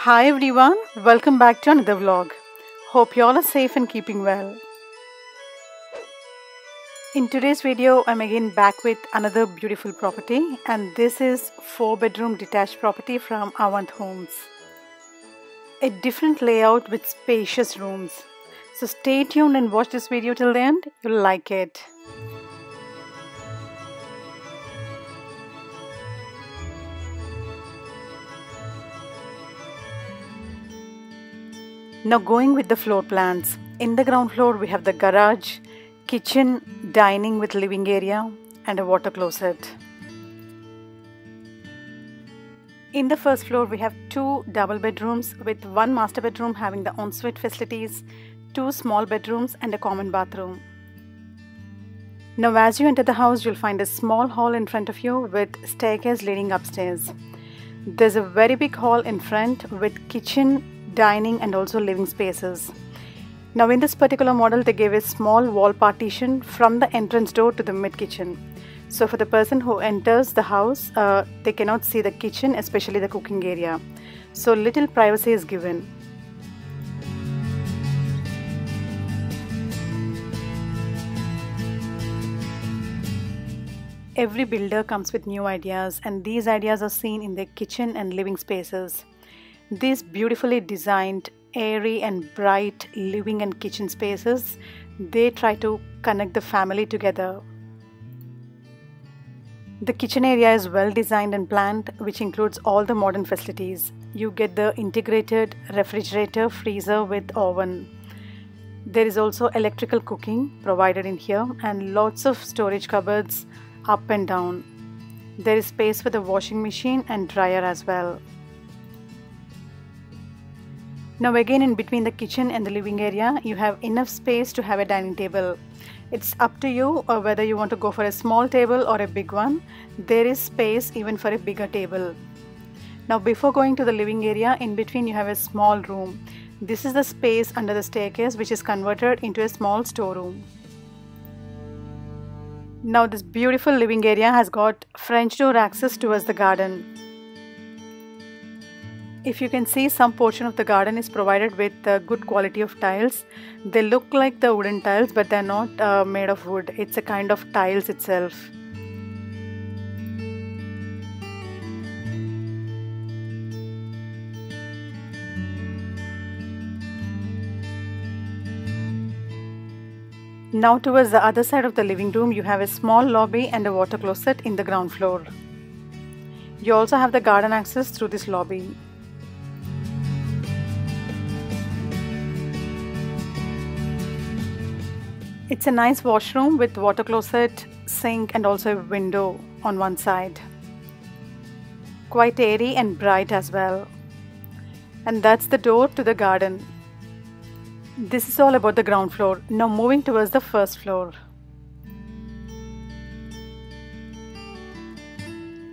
Hi everyone, welcome back to another vlog. Hope you all are safe and keeping well. In today's video, I'm again back with another beautiful property, and this is 4-bedroom detached property from Avant homes. A different layout with spacious rooms. So stay tuned and watch this video till the end, you'll like it. Now going with the floor plans. In the ground floor we have the garage, kitchen, dining with living area and a water closet. In the first floor we have 2 double bedrooms with 1 master bedroom having the ensuite facilities, 2 small bedrooms and a common bathroom. Now as you enter the house you'll find a small hall in front of you with staircase leading upstairs. There's a very big hall in front with kitchen, dining and also living spaces. Now in this particular model they gave a small wall partition from the entrance door to the mid kitchen. So for the person who enters the house, they cannot see the kitchen, especially the cooking area. So little privacy is given. Every builder comes with new ideas, and these ideas are seen in their kitchen and living spaces. These beautifully designed, airy and bright living and kitchen spaces, they try to connect the family together. The kitchen area is well designed and planned, which includes all the modern facilities. You get the integrated refrigerator, freezer with oven. There is also electrical cooking provided in here and lots of storage cupboards up and down. There is space for the washing machine and dryer as well. Now again, in between the kitchen and the living area, you have enough space to have a dining table. It's up to you whether you want to go for a small table or a big one. There is space even for a bigger table. Now before going to the living area, in between you have a small room. This is the space under the staircase which is converted into a small storeroom. Now this beautiful living area has got French door access towards the garden. If you can see, some portion of the garden is provided with good quality of tiles. They look like the wooden tiles, but they're not made of wood. It's a kind of tiles itself. Now towards the other side of the living room, you have a small lobby and a water closet in the ground floor. You also have the garden access through this lobby. It's a nice washroom with water closet, sink and also a window on one side. Quite airy and bright as well. And that's the door to the garden. This is all about the ground floor. Now moving towards the first floor.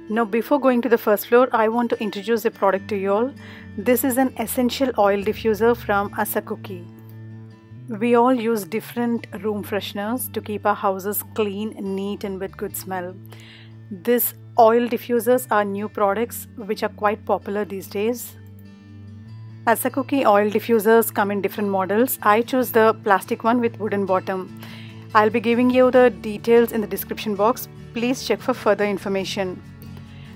Now before going to the first floor, I want to introduce a product to you all. This is an essential oil diffuser from Asakuki. We all use different room fresheners to keep our houses clean, neat and with good smell. These oil diffusers are new products which are quite popular these days. Asakuki oil diffusers come in different models. I chose the plastic one with wooden bottom. I'll be giving you the details in the description box. Please check for further information.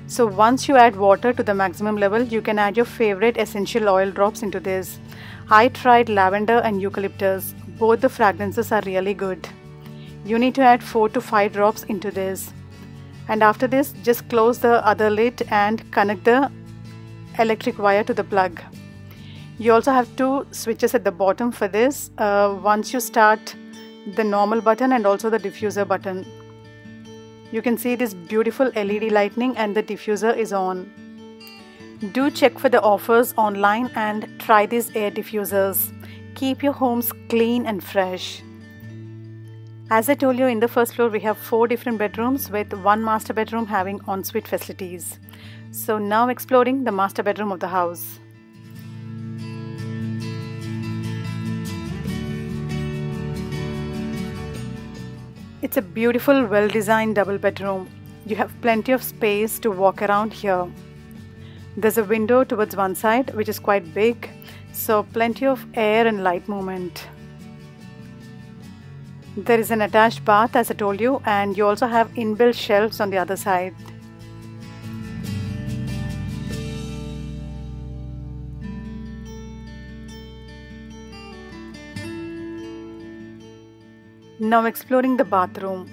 So once you add water to the maximum level, you can add your favorite essential oil drops into this. I tried lavender and eucalyptus. Both the fragrances are really good. You need to add 4 to 5 drops into this. And after this, just close the other lid and connect the electric wire to the plug. You also have 2 switches at the bottom for this. Once you start the normal button and also the diffuser button. You can see this beautiful LED lighting and the diffuser is on. Do check for the offers online and try these air diffusers. Keep your homes clean and fresh. As I told you, in the first floor we have 4 different bedrooms with 1 master bedroom having ensuite facilities. So now exploring the master bedroom of the house. It's a beautiful, well-designed double bedroom. You have plenty of space to walk around here. There's a window towards one side which is quite big, so plenty of air and light movement. There is an attached bath as I told you, and you also have inbuilt shelves on the other side. Now exploring the bathroom.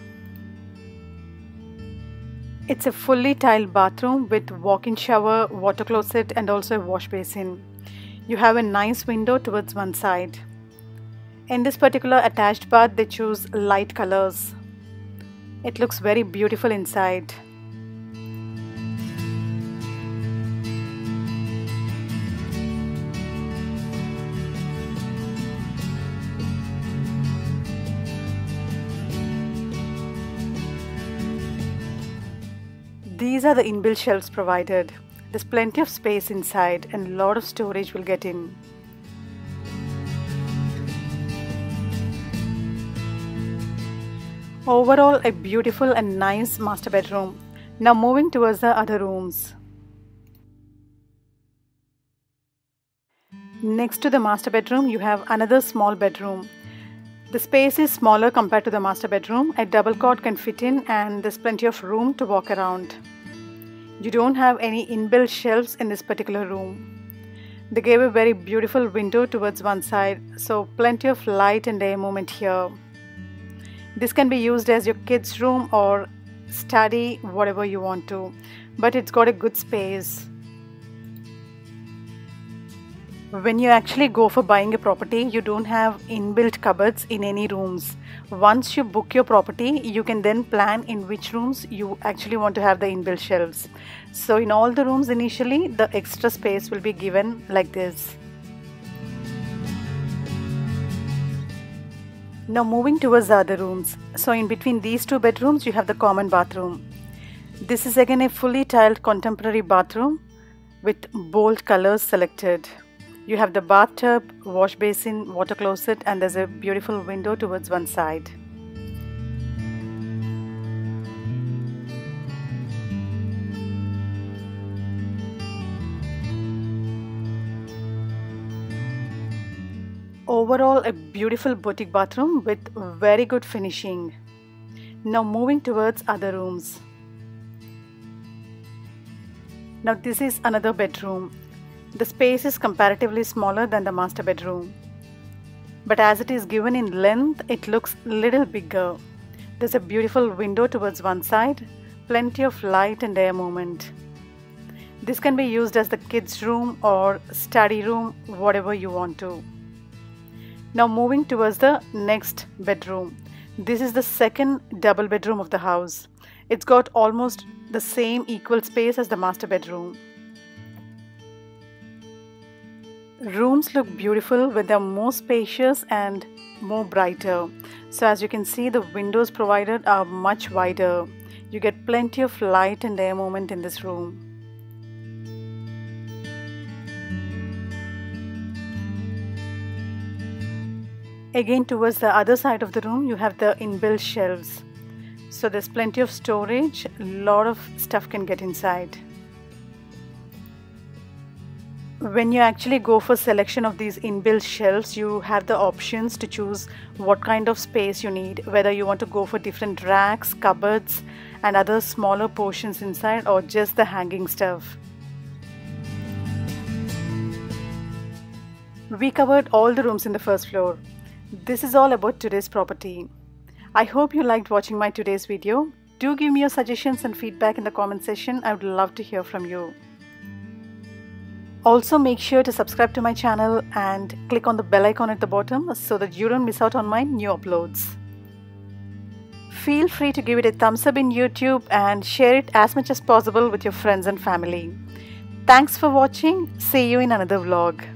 It's a fully tiled bathroom with walk-in shower, water closet and also a wash basin. You have a nice window towards one side. In this particular attached bath, they choose light colors. It looks very beautiful inside. These are the inbuilt shelves provided. There's plenty of space inside and a lot of storage will get in. Overall, a beautiful and nice master bedroom. Now moving towards the other rooms. Next to the master bedroom, you have another small bedroom. The space is smaller compared to the master bedroom. A double cot can fit in and there's plenty of room to walk around. You don't have any inbuilt shelves in this particular room. They gave a very beautiful window towards one side, so plenty of light and air movement here. This can be used as your kids' room or study, whatever you want to, but it's got a good space. When you actually go for buying a property, you don't have inbuilt cupboards in any rooms. Once you book your property, you can then plan in which rooms you actually want to have the inbuilt shelves. So in all the rooms initially, the extra space will be given like this. Now moving towards the other rooms. So in between these two bedrooms, you have the common bathroom. This is again a fully tiled contemporary bathroom with bold colors selected. You have the bathtub, wash basin, water closet, and there's a beautiful window towards one side. Overall, a beautiful boutique bathroom with very good finishing. Now moving towards other rooms. Now this is another bedroom. The space is comparatively smaller than the master bedroom. But as it is given in length, it looks a little bigger. There's a beautiful window towards one side, plenty of light and air movement. This can be used as the kids' room or study room, whatever you want to. Now moving towards the next bedroom. This is the second double bedroom of the house. It's got almost the same equal space as the master bedroom. Rooms look beautiful when they're more spacious and more brighter. So as you can see, the windows provided are much wider. You get plenty of light and air movement in this room. Again, towards the other side of the room, you have the inbuilt shelves. So there's plenty of storage, a lot of stuff can get inside. When you actually go for selection of these inbuilt shelves, you have the options to choose what kind of space you need, whether you want to go for different racks, cupboards and other smaller portions inside, or just the hanging stuff. We covered all the rooms in the first floor. This is all about today's property. I hope you liked watching my today's video. Do give me your suggestions and feedback in the comment section. I would love to hear from you. Also make sure to subscribe to my channel and click on the bell icon at the bottom so that you don't miss out on my new uploads. Feel free to give it a thumbs up in YouTube and share it as much as possible with your friends and family. Thanks for watching. See you in another vlog.